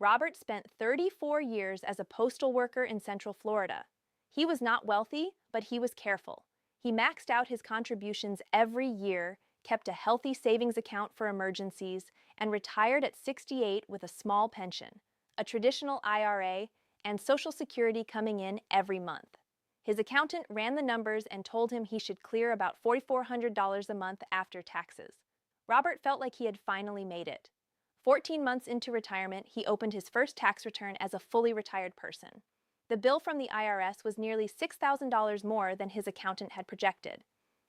Robert spent 34 years as a postal worker in Central Florida. He was not wealthy, but he was careful. He maxed out his contributions every year, kept a healthy savings account for emergencies, and retired at 68 with a small pension, a traditional IRA, and Social Security coming in every month. His accountant ran the numbers and told him he should clear about $4,400 a month after taxes. Robert felt like he had finally made it. 14 months into retirement, he opened his first tax return as a fully retired person. The bill from the IRS was nearly $6,000 more than his accountant had projected.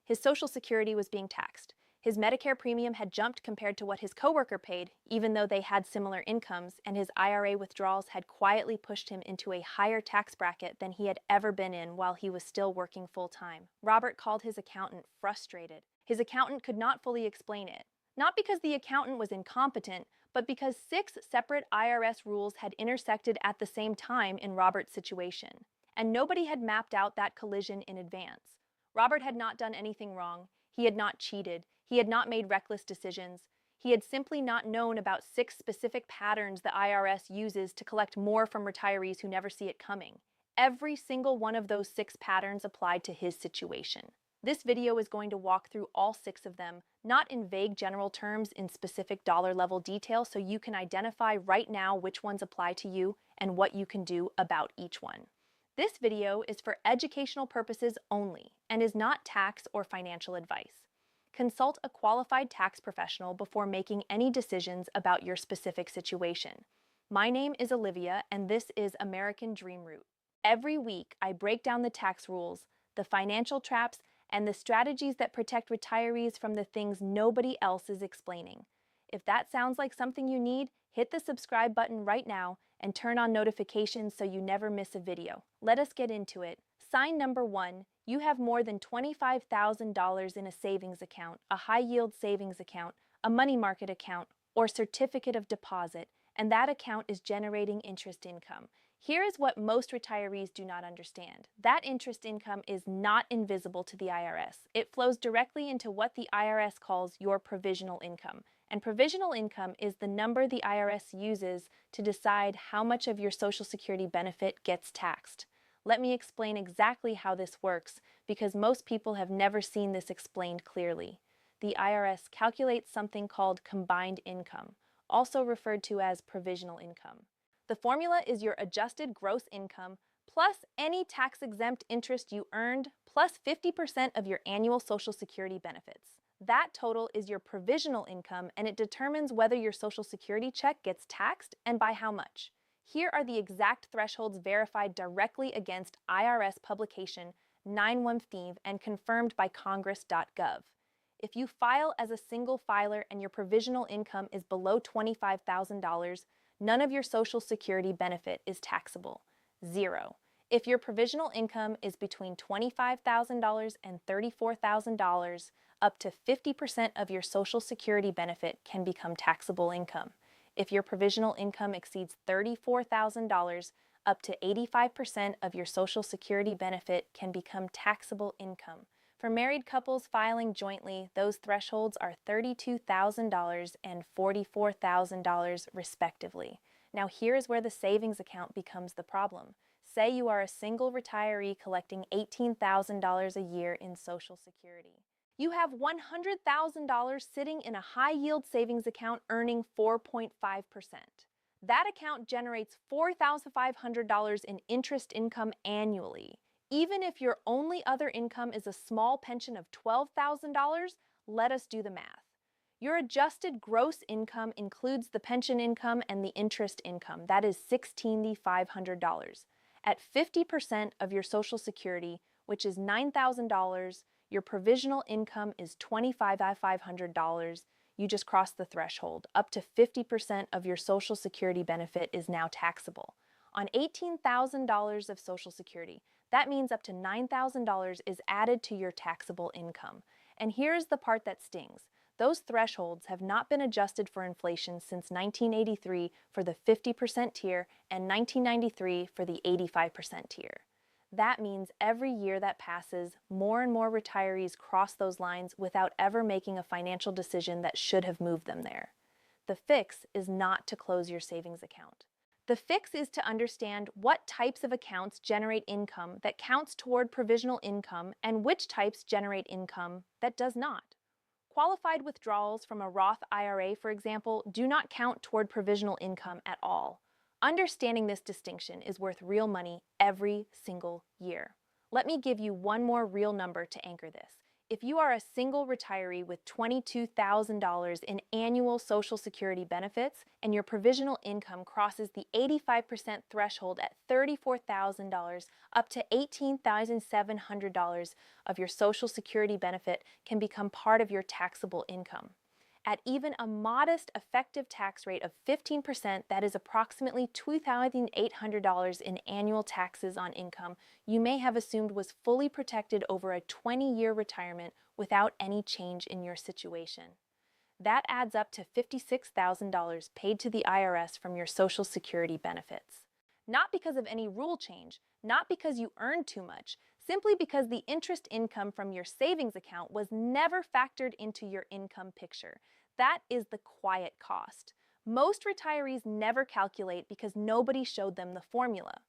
His Social Security was being taxed. His Medicare premium had jumped compared to what his coworker paid, even though they had similar incomes, and his IRA withdrawals had quietly pushed him into a higher tax bracket than he had ever been in while he was still working full-time. Robert called his accountant frustrated. His accountant could not fully explain it. Not because the accountant was incompetent, but because 6 separate IRS rules had intersected at the same time in Robert's situation, and nobody had mapped out that collision in advance. Robert had not done anything wrong. He had not cheated. He had not made reckless decisions. He had simply not known about 6 specific patterns the IRS uses to collect more from retirees who never see it coming. Every single one of those 6 patterns applied to his situation. This video is going to walk through all 6 of them, not in vague general terms, in specific dollar-level detail, so you can identify right now which ones apply to you and what you can do about each one. This video is for educational purposes only and is not tax or financial advice. Consult a qualified tax professional before making any decisions about your specific situation. My name is Olivia, and this is American Dream Route. Every week, I break down the tax rules, the financial traps, and the strategies that protect retirees from the things nobody else is explaining. If that sounds like something you need, hit the subscribe button right now and turn on notifications so you never miss a video. Let us get into it. Sign number 1. You have more than $25,000 in a savings account, a high-yield savings account, a money market account, or certificate of deposit, and that account is generating interest income. Here is what most retirees do not understand. That interest income is not invisible to the IRS. It flows directly into what the IRS calls your provisional income. And provisional income is the number the IRS uses to decide how much of your Social Security benefit gets taxed. Let me explain exactly how this works, because most people have never seen this explained clearly. The IRS calculates something called combined income, also referred to as provisional income. The formula is your adjusted gross income plus any tax-exempt interest you earned plus 50% of your annual Social Security benefits. That total is your provisional income, and it determines whether your Social Security check gets taxed and by how much. Here are the exact thresholds verified directly against IRS Publication 915 and confirmed by Congress.gov. If you file as a single filer and your provisional income is below $25,000, none of your Social Security benefit is taxable. 0. If your provisional income is between $25,000 and $34,000, up to 50% of your Social Security benefit can become taxable income. If your provisional income exceeds $34,000, up to 85% of your Social Security benefit can become taxable income. For married couples filing jointly, those thresholds are $32,000 and $44,000 respectively. Now here's where the savings account becomes the problem. Say you are a single retiree collecting $18,000 a year in Social Security. You have $100,000 sitting in a high-yield savings account earning 4.5%. That account generates $4,500 in interest income annually. Even if your only other income is a small pension of $12,000, let us do the math. Your adjusted gross income includes the pension income and the interest income. That is $16,500. At 50% of your Social Security, which is $9,000, your provisional income is $25,500. You just crossed the threshold. Up to 50% of your Social Security benefit is now taxable. On $18,000 of Social Security, that means up to $9,000 is added to your taxable income. And here's the part that stings. Those thresholds have not been adjusted for inflation since 1983 for the 50% tier and 1993 for the 85% tier. That means every year that passes, more and more retirees cross those lines without ever making a financial decision that should have moved them there. The fix is not to close your savings account. The fix is to understand what types of accounts generate income that counts toward provisional income and which types generate income that does not. Qualified withdrawals from a Roth IRA, for example, do not count toward provisional income at all. Understanding this distinction is worth real money every single year. Let me give you one more real number to anchor this. If you are a single retiree with $22,000 in annual Social Security benefits and your provisional income crosses the 85% threshold at $34,000, up to $18,700 of your Social Security benefit can become part of your taxable income. At even a modest effective tax rate of 15%, that is approximately $2,800 in annual taxes on income, you may have assumed was fully protected over a 20-year retirement without any change in your situation. That adds up to $56,000 paid to the IRS from your Social Security benefits. Not because of any rule change, not because you earned too much, simply because the interest income from your savings account was never factored into your income picture. That is the quiet cost. Most retirees never calculate because nobody showed them the formula.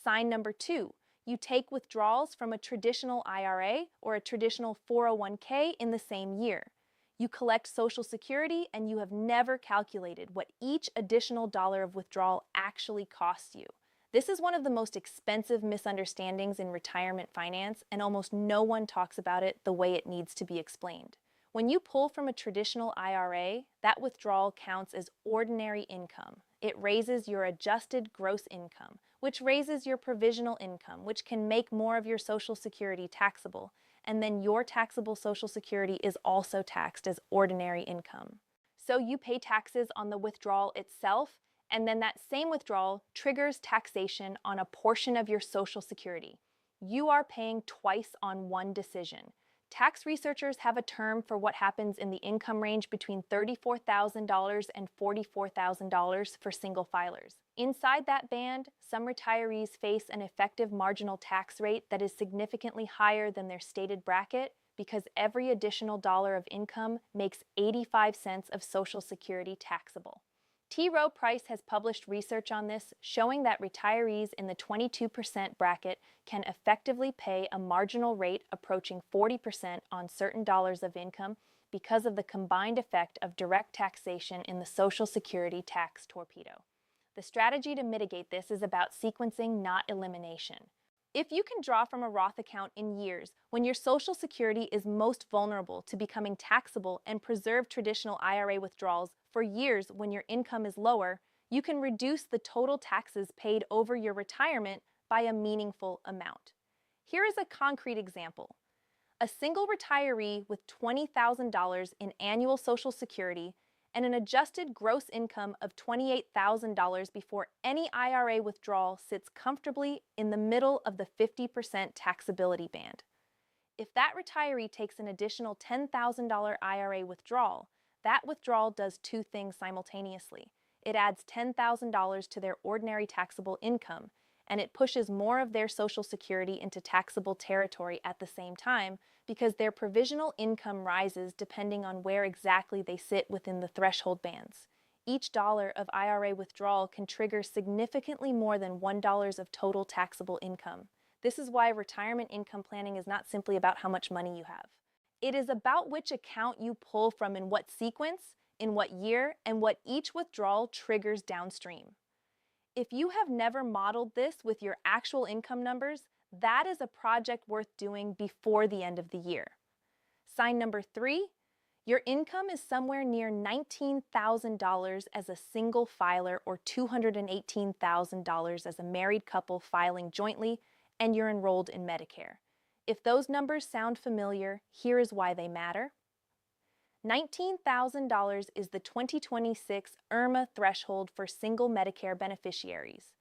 Sign number 2, you take withdrawals from a traditional IRA or a traditional 401k in the same year. You collect Social Security and you have never calculated what each additional dollar of withdrawal actually costs you. This is one of the most expensive misunderstandings in retirement finance, and almost no one talks about it the way it needs to be explained. When you pull from a traditional IRA, that withdrawal counts as ordinary income. It raises your adjusted gross income, which raises your provisional income, which can make more of your Social Security taxable, and then your taxable Social Security is also taxed as ordinary income. So you pay taxes on the withdrawal itself, and then that same withdrawal triggers taxation on a portion of your Social Security. You are paying twice on one decision. Tax researchers have a term for what happens in the income range between $34,000 and $44,000 for single filers. Inside that band, some retirees face an effective marginal tax rate that is significantly higher than their stated bracket because every additional dollar of income makes 85 cents of Social Security taxable. T. Rowe Price has published research on this, showing that retirees in the 22% bracket can effectively pay a marginal rate approaching 40% on certain dollars of income because of the combined effect of direct taxation in the Social Security tax torpedo. The strategy to mitigate this is about sequencing, not elimination. If you can draw from a Roth account in years when your Social Security is most vulnerable to becoming taxable and preserve traditional IRA withdrawals for years when your income is lower, you can reduce the total taxes paid over your retirement by a meaningful amount. Here is a concrete example. A single retiree with $20,000 in annual Social Security and an adjusted gross income of $28,000 before any IRA withdrawal sits comfortably in the middle of the 50% taxability band. If that retiree takes an additional $10,000 IRA withdrawal, that withdrawal does two things simultaneously. It adds $10,000 to their ordinary taxable income, and it pushes more of their Social Security into taxable territory at the same time because their provisional income rises depending on where exactly they sit within the threshold bands. Each dollar of IRA withdrawal can trigger significantly more than $1 of total taxable income. This is why retirement income planning is not simply about how much money you have. It is about which account you pull from in what sequence, in what year, and what each withdrawal triggers downstream. If you have never modeled this with your actual income numbers, that is a project worth doing before the end of the year. Sign number 3, your income is somewhere near $19,000 as a single filer or $218,000 as a married couple filing jointly, and you're enrolled in Medicare. If those numbers sound familiar, here is why they matter. $19,000 is the 2026 IRMA threshold for single Medicare beneficiaries.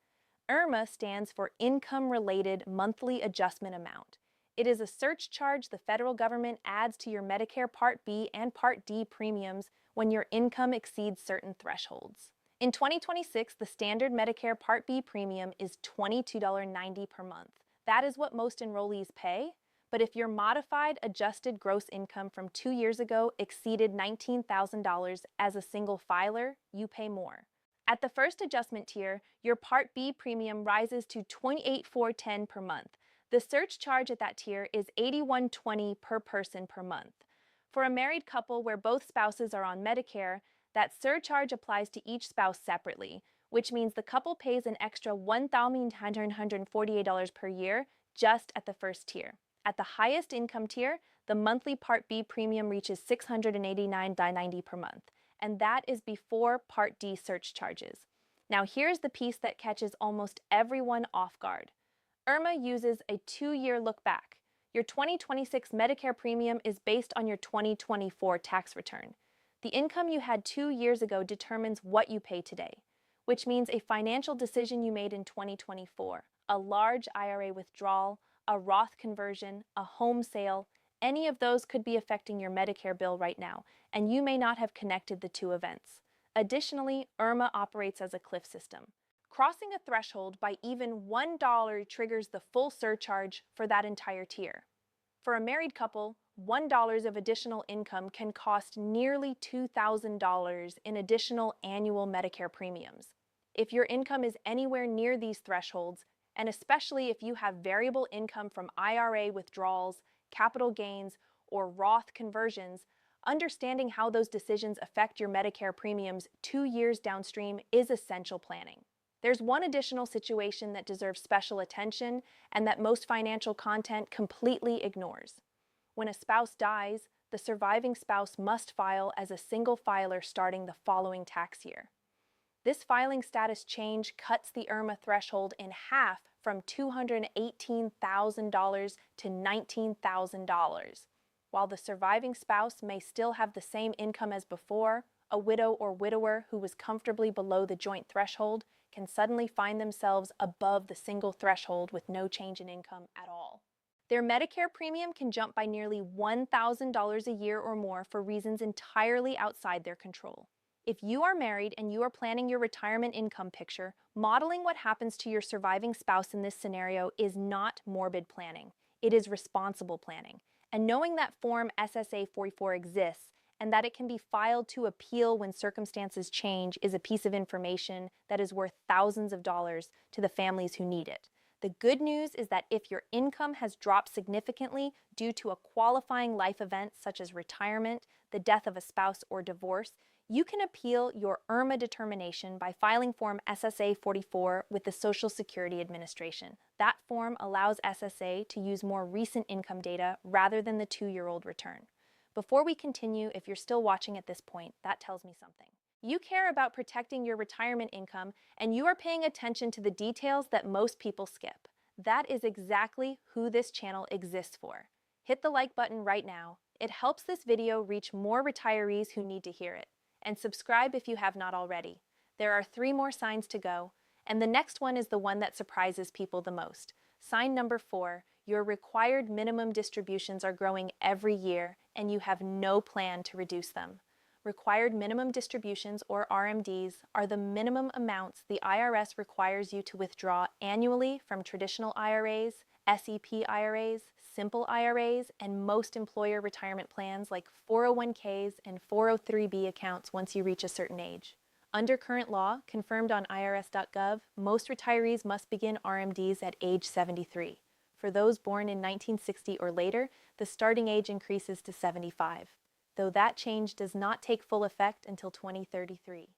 IRMA stands for Income-Related Monthly Adjustment Amount. It is a surcharge the federal government adds to your Medicare Part B and Part D premiums when your income exceeds certain thresholds. In 2026, the standard Medicare Part B premium is $22.90 per month. That is what most enrollees pay. But if your modified adjusted gross income from 2 years ago exceeded $19,000 as a single filer, you pay more. At the first adjustment tier, your Part B premium rises to $28,410 per month. The surcharge charge at that tier is $81.20 per person per month. For a married couple where both spouses are on Medicare, that surcharge applies to each spouse separately, which means the couple pays an extra $1,948 per year just at the first tier. At the highest income tier, the monthly Part B premium reaches $689.90 per month, and that is before Part D surcharge charges. Now here's the piece that catches almost everyone off guard. IRMA uses a 2-year look back. Your 2026 Medicare premium is based on your 2024 tax return. The income you had 2 years ago determines what you pay today, which means a financial decision you made in 2024, a large IRA withdrawal, a Roth conversion, a home sale, any of those could be affecting your Medicare bill right now, and you may not have connected the two events. Additionally, IRMA operates as a cliff system. Crossing a threshold by even $1 triggers the full surcharge for that entire tier. For a married couple, $1 of additional income can cost nearly $2,000 in additional annual Medicare premiums. If your income is anywhere near these thresholds, and especially if you have variable income from IRA withdrawals, capital gains, or Roth conversions, understanding how those decisions affect your Medicare premiums 2 years downstream is essential planning. There's one additional situation that deserves special attention and that most financial content completely ignores. When a spouse dies, the surviving spouse must file as a single filer starting the following tax year. This filing status change cuts the IRMA threshold in half from $218,000 to $19,000. While the surviving spouse may still have the same income as before, a widow or widower who was comfortably below the joint threshold can suddenly find themselves above the single threshold with no change in income at all. Their Medicare premium can jump by nearly $1,000 a year or more for reasons entirely outside their control. If you are married and you are planning your retirement income picture, modeling what happens to your surviving spouse in this scenario is not morbid planning. It is responsible planning. And knowing that Form SSA 44 exists and that it can be filed to appeal when circumstances change is a piece of information that is worth thousands of dollars to the families who need it. The good news is that if your income has dropped significantly due to a qualifying life event such as retirement, the death of a spouse, or divorce, you can appeal your IRMA determination by filing Form SSA 44 with the Social Security Administration. That form allows SSA to use more recent income data rather than the 2-year-old return. Before we continue, if you're still watching at this point, that tells me something. You care about protecting your retirement income, and you are paying attention to the details that most people skip. That is exactly who this channel exists for. Hit the like button right now. It helps this video reach more retirees who need to hear it. And subscribe if you have not already. There are 3 more signs to go, and the next one is the one that surprises people the most. Sign number 4, your required minimum distributions are growing every year, and you have no plan to reduce them. Required minimum distributions, or RMDs, are the minimum amounts the IRS requires you to withdraw annually from traditional IRAs, SEP IRAs, simple IRAs, and most employer retirement plans like 401ks and 403b accounts once you reach a certain age. Under current law, confirmed on irs.gov, most retirees must begin RMDs at age 73. For those born in 1960 or later, the starting age increases to 75, though that change does not take full effect until 2033.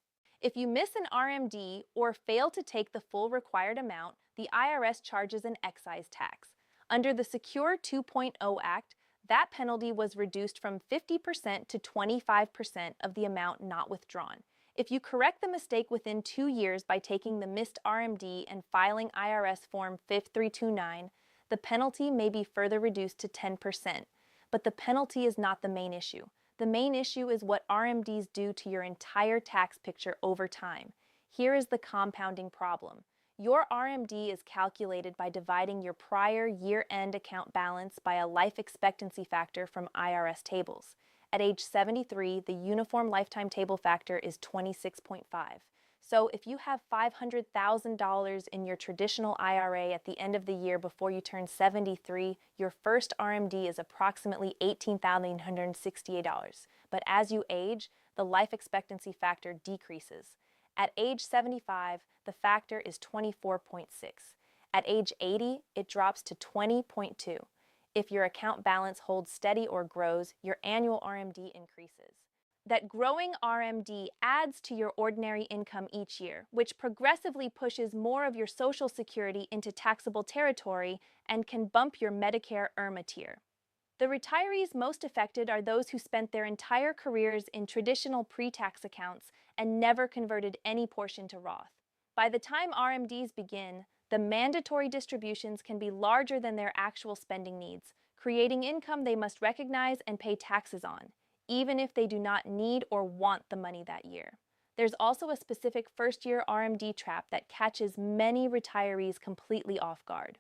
If you miss an RMD or fail to take the full required amount, the IRS charges an excise tax. Under the Secure 2.0 Act, that penalty was reduced from 50% to 25% of the amount not withdrawn. If you correct the mistake within 2 years by taking the missed RMD and filing IRS Form 5329, the penalty may be further reduced to 10%. But the penalty is not the main issue. The main issue is what RMDs do to your entire tax picture over time. Here is the compounding problem. Your RMD is calculated by dividing your prior year-end account balance by a life expectancy factor from IRS tables. At age 73, the Uniform Lifetime Table Factor is 26.5. So if you have $500,000 in your traditional IRA at the end of the year before you turn 73, your first RMD is approximately $18,968. But as you age, the life expectancy factor decreases. At age 75, the factor is 24.6. At age 80, it drops to 20.2. If your account balance holds steady or grows, your annual RMD increases. That growing RMD adds to your ordinary income each year, which progressively pushes more of your Social Security into taxable territory and can bump your Medicare IRMA tier. The retirees most affected are those who spent their entire careers in traditional pre-tax accounts and never converted any portion to Roth. By the time RMDs begin, the mandatory distributions can be larger than their actual spending needs, creating income they must recognize and pay taxes on, even if they do not need or want the money that year. There's also a specific first-year RMD trap that catches many retirees completely off guard.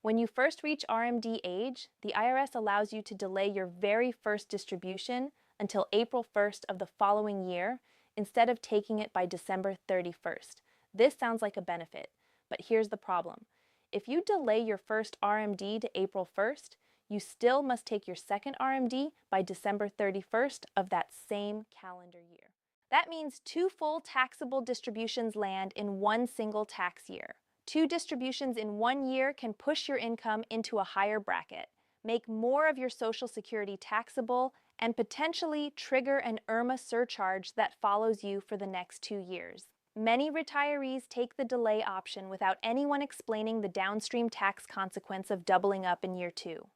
When you first reach RMD age, the IRS allows you to delay your very first distribution until April 1st of the following year instead of taking it by December 31st. This sounds like a benefit, but here's the problem. If you delay your first RMD to April 1st, you still must take your second RMD by December 31st of that same calendar year. That means 2 full taxable distributions land in one single tax year. 2 distributions in 1 year can push your income into a higher bracket, make more of your Social Security taxable, and potentially trigger an IRMA surcharge that follows you for the next 2 years. Many retirees take the delay option without anyone explaining the downstream tax consequence of doubling up in year 2.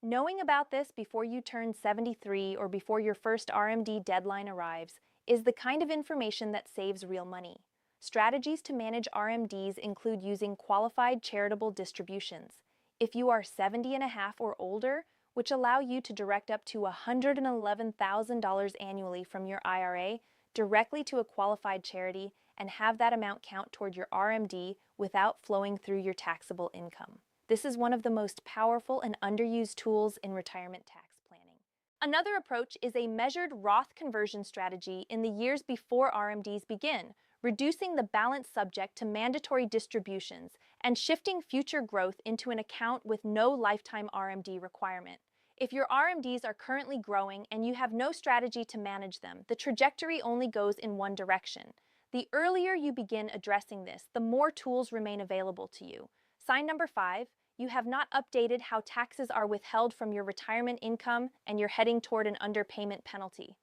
Knowing about this before you turn 73 or before your first RMD deadline arrives is the kind of information that saves real money. Strategies to manage RMDs include using qualified charitable distributions. If you are 70 and a half or older, which allow you to direct up to $111,000 annually from your IRA directly to a qualified charity and have that amount count toward your RMD without flowing through your taxable income. This is one of the most powerful and underused tools in retirement tax planning. Another approach is a measured Roth conversion strategy in the years before RMDs begin, reducing the balance subject to mandatory distributions and shifting future growth into an account with no lifetime RMD requirement. If your RMDs are currently growing and you have no strategy to manage them, the trajectory only goes in one direction. The earlier you begin addressing this, the more tools remain available to you. Sign number 5, you have not updated how taxes are withheld from your retirement income and you're heading toward an underpayment penalty.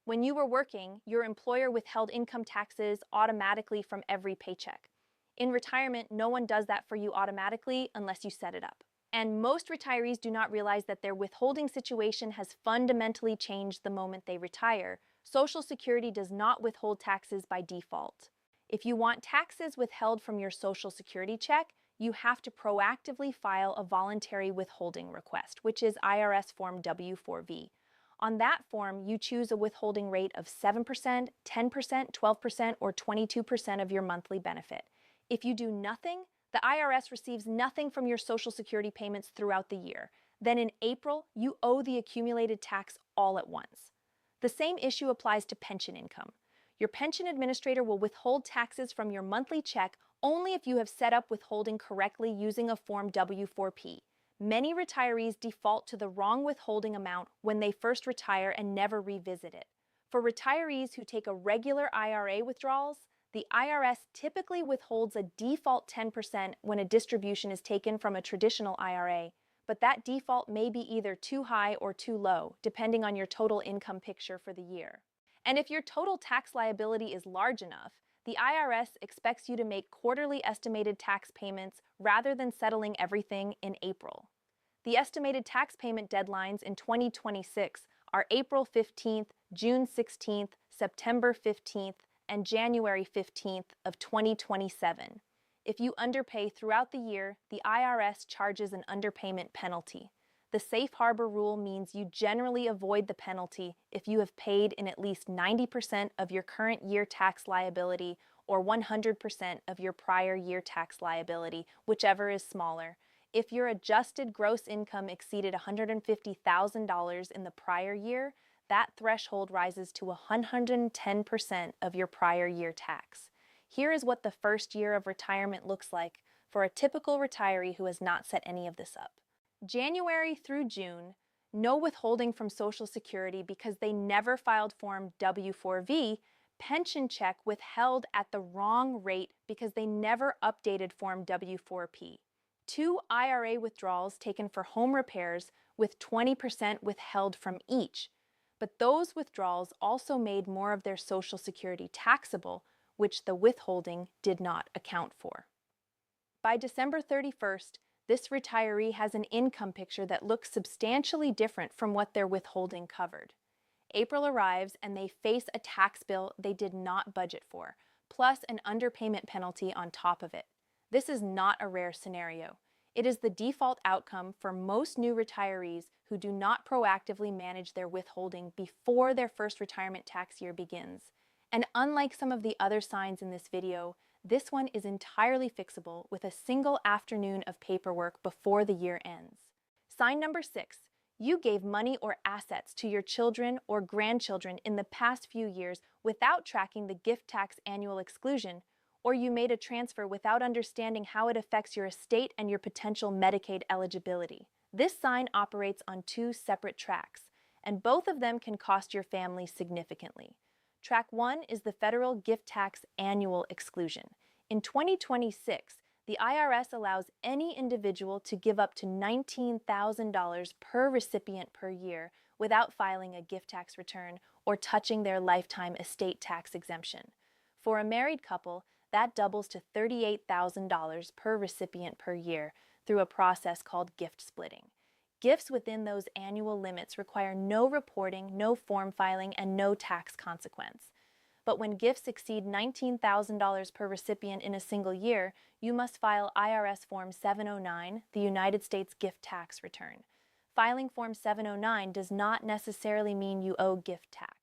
When you were working, your employer withheld income taxes automatically from every paycheck. In retirement, no one does that for you automatically unless you set it up. And most retirees do not realize that their withholding situation has fundamentally changed the moment they retire. Social Security does not withhold taxes by default. If you want taxes withheld from your Social Security check, you have to proactively file a voluntary withholding request, which is IRS Form W-4V. On that form, you choose a withholding rate of 7%, 10%, 12%, or 22% of your monthly benefit. If you do nothing, the IRS receives nothing from your Social Security payments throughout the year. Then in April, you owe the accumulated tax all at once. The same issue applies to pension income. Your pension administrator will withhold taxes from your monthly check only if you have set up withholding correctly using a Form W-4P. Many retirees default to the wrong withholding amount when they first retire and never revisit it. For retirees who take a regular IRA withdrawals, the IRS typically withholds a default 10% when a distribution is taken from a traditional IRA, but that default may be either too high or too low, depending on your total income picture for the year. And if your total tax liability is large enough, the IRS expects you to make quarterly estimated tax payments rather than settling everything in April. The estimated tax payment deadlines in 2026 are April 15th, June 16th, September 15th, and January 15th of 2027. If you underpay throughout the year, the IRS charges an underpayment penalty. The safe harbor rule means you generally avoid the penalty if you have paid in at least 90% of your current year tax liability or 100% of your prior year tax liability, whichever is smaller. If your adjusted gross income exceeded $150,000 in the prior year, that threshold rises to 110% of your prior year tax. Here is what the first year of retirement looks like for a typical retiree who has not set any of this up. January through June, no withholding from Social Security because they never filed Form W-4V, pension check withheld at the wrong rate because they never updated Form W-4P. 2 IRA withdrawals taken for home repairs with 20% withheld from each. But those withdrawals also made more of their Social Security taxable, which the withholding did not account for. By December 31st, this retiree has an income picture that looks substantially different from what their withholding covered. April arrives and they face a tax bill they did not budget for, plus an underpayment penalty on top of it. This is not a rare scenario. It is the default outcome for most new retirees who do not proactively manage their withholding before their first retirement tax year begins. And unlike some of the other signs in this video, this one is entirely fixable with a single afternoon of paperwork before the year ends. Sign number 6. You gave money or assets to your children or grandchildren in the past few years without tracking the gift tax annual exclusion, or you made a transfer without understanding how it affects your estate and your potential Medicaid eligibility. This sign operates on 2 separate tracks, and both of them can cost your family significantly. Track 1 is the federal gift tax annual exclusion. In 2026, the IRS allows any individual to give up to $19,000 per recipient per year without filing a gift tax return or touching their lifetime estate tax exemption. For a married couple, that doubles to $38,000 per recipient per year through a process called gift splitting. Gifts within those annual limits require no reporting, no form filing, and no tax consequence. But when gifts exceed $19,000 per recipient in a single year, you must file IRS Form 709, the United States gift tax return. Filing Form 709 does not necessarily mean you owe gift tax.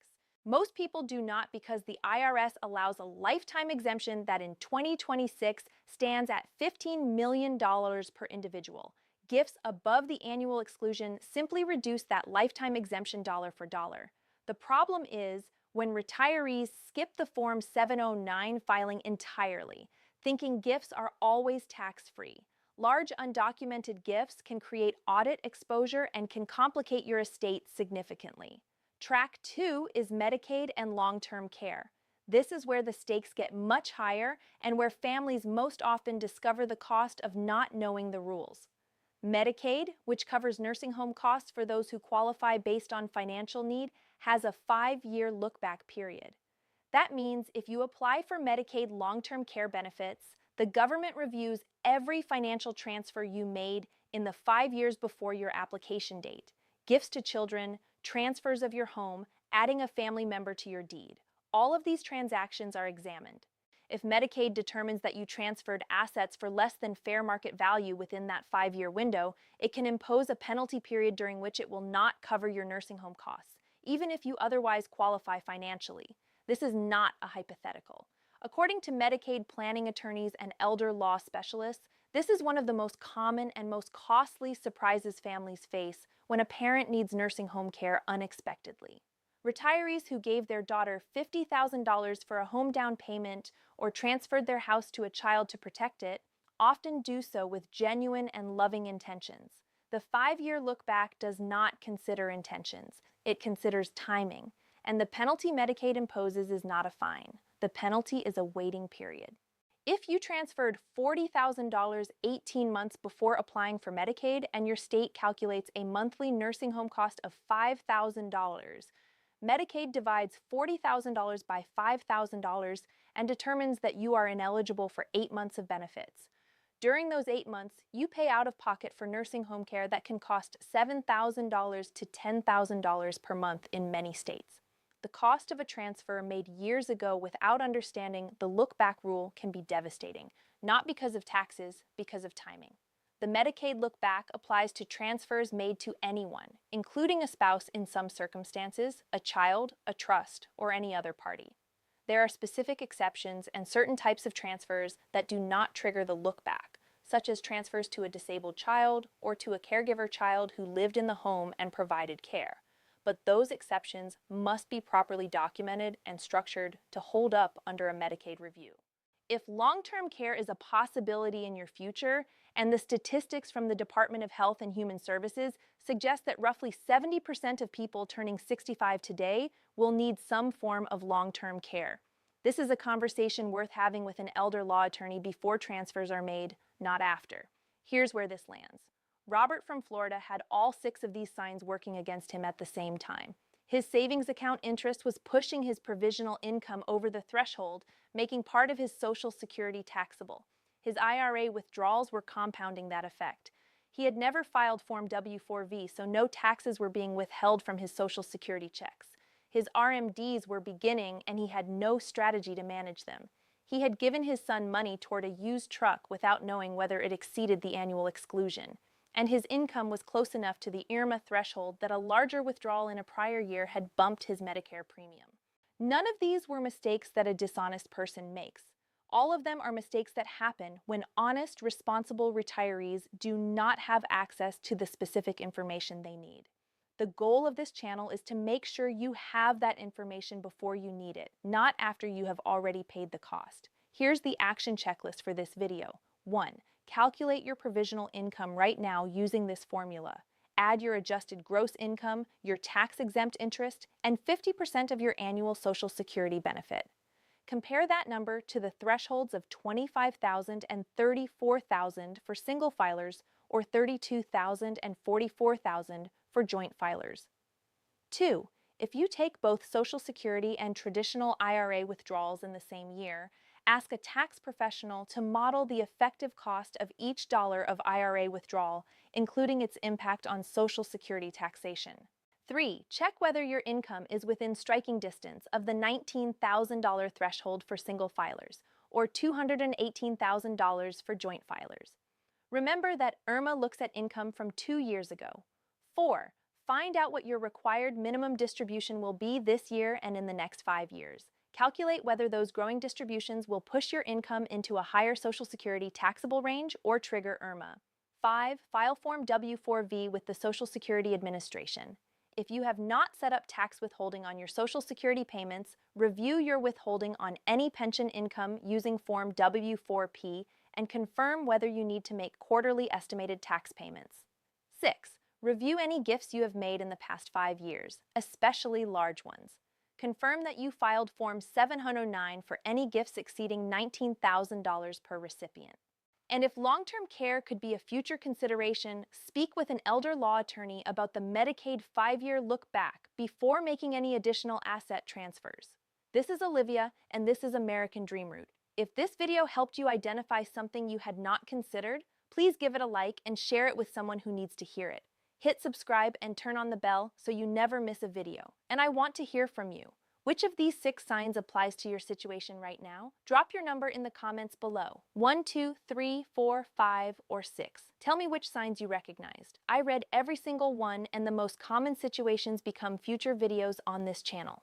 Most people do not because the IRS allows a lifetime exemption that in 2026 stands at $15 million per individual. Gifts above the annual exclusion simply reduce that lifetime exemption dollar for dollar. The problem is when retirees skip the Form 709 filing entirely, thinking gifts are always tax-free. Large undocumented gifts can create audit exposure and can complicate your estate significantly. Track 2 is Medicaid and long-term care. This is where the stakes get much higher and where families most often discover the cost of not knowing the rules. Medicaid, which covers nursing home costs for those who qualify based on financial need, has a 5-year look-back period. That means if you apply for Medicaid long-term care benefits, the government reviews every financial transfer you made in the 5 years before your application date. Gifts to children, transfers of your home, adding a family member to your deed. All of these transactions are examined. If Medicaid determines that you transferred assets for less than fair market value within that 5-year window, it can impose a penalty period during which it will not cover your nursing home costs, even if you otherwise qualify financially. This is not a hypothetical. According to Medicaid planning attorneys and elder law specialists, this is one of the most common and most costly surprises families face when a parent needs nursing home care unexpectedly. Retirees who gave their daughter $50,000 for a home down payment or transferred their house to a child to protect it often do so with genuine and loving intentions. The 5-year look back does not consider intentions. It considers timing. And the penalty Medicaid imposes is not a fine. The penalty is a waiting period. If you transferred $40,000 18 months before applying for Medicaid and your state calculates a monthly nursing home cost of $5,000, Medicaid divides $40,000 by $5,000 and determines that you are ineligible for 8 months of benefits. During those 8 months, you pay out of pocket for nursing home care that can cost $7,000 to $10,000 per month in many states. The cost of a transfer made years ago without understanding the look-back rule can be devastating, not because of taxes, because of timing. The Medicaid look-back applies to transfers made to anyone, including a spouse in some circumstances, a child, a trust, or any other party. There are specific exceptions and certain types of transfers that do not trigger the look-back, such as transfers to a disabled child or to a caregiver child who lived in the home and provided care. But those exceptions must be properly documented and structured to hold up under a Medicaid review. If long-term care is a possibility in your future, and the statistics from the Department of Health and Human Services suggest that roughly 70% of people turning 65 today will need some form of long-term care, This is a conversation worth having with an elder law attorney before transfers are made, not after. Here's where this lands. Robert from Florida had all 6 of these signs working against him at the same time. His savings account interest was pushing his provisional income over the threshold, making part of his Social Security taxable. His IRA withdrawals were compounding that effect. He had never filed Form W-4V, so no taxes were being withheld from his Social Security checks. His RMDs were beginning, and he had no strategy to manage them. He had given his son money toward a used truck without knowing whether it exceeded the annual exclusion. And his income was close enough to the IRMA threshold that a larger withdrawal in a prior year had bumped his Medicare premium. None of these were mistakes that a dishonest person makes. All of them are mistakes that happen when honest, responsible retirees do not have access to the specific information they need. The goal of this channel is to make sure you have that information before you need it, not after you have already paid the cost. Here's the action checklist for this video. 1. Calculate your provisional income right now using this formula. Add your adjusted gross income, your tax-exempt interest, and 50% of your annual Social Security benefit. Compare that number to the thresholds of $25,000 and $34,000 for single filers or $32,000 and $44,000 for joint filers. 2. If you take both Social Security and traditional IRA withdrawals in the same year, ask a tax professional to model the effective cost of each dollar of IRA withdrawal, including its impact on Social Security taxation. 3. Check whether your income is within striking distance of the $19,000 threshold for single filers or $218,000 for joint filers. Remember that IRMA looks at income from 2 years ago. 4. Find out what your required minimum distribution will be this year and in the next 5 years. Calculate whether those growing distributions will push your income into a higher Social Security taxable range or trigger IRMA. 5. File Form W-4V with the Social Security Administration. If you have not set up tax withholding on your Social Security payments, review your withholding on any pension income using Form W-4P and confirm whether you need to make quarterly estimated tax payments. 6. Review any gifts you have made in the past 5 years, especially large ones. Confirm that you filed Form 709 for any gifts exceeding $19,000 per recipient. And if long-term care could be a future consideration, speak with an elder law attorney about the Medicaid 5-year look-back before making any additional asset transfers. This is Olivia, and this is American Dream Route. If this video helped you identify something you had not considered, please give it a like and share it with someone who needs to hear it. Hit subscribe and turn on the bell so you never miss a video. And I want to hear from you. Which of these 6 signs applies to your situation right now? Drop your number in the comments below. 1, 2, 3, 4, 5, or 6. Tell me which signs you recognized. I read every single one, and the most common situations become future videos on this channel.